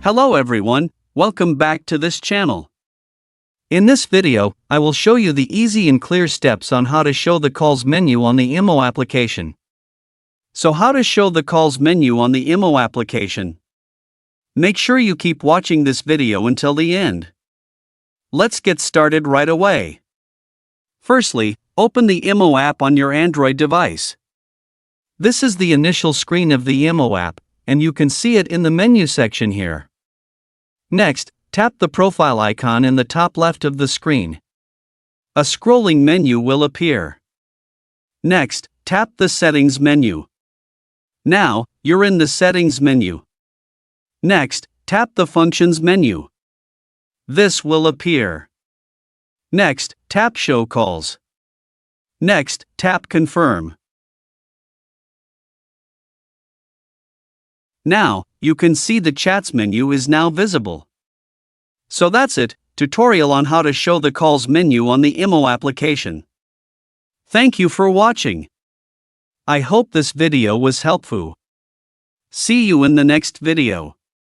Hello everyone, welcome back to this channel. In this video, I will show you the easy and clear steps on how to show the calls menu on the IMO application. So how to show the calls menu on the IMO application? Make sure you keep watching this video until the end. Let's get started right away. Firstly, open the IMO app on your Android device. This is the initial screen of the IMO app, and you can see it in the menu section here. Next, tap the profile icon in the top left of the screen. A scrolling menu will appear. Next, tap the Settings menu. Now, you're in the Settings menu. Next, tap the Functions menu. This will appear. Next, tap Show Calls. Next, tap Confirm. Now, you can see the Chats menu is now visible. So that's it, tutorial on how to show the calls menu on the IMO application. Thank you for watching. I hope this video was helpful. See you in the next video.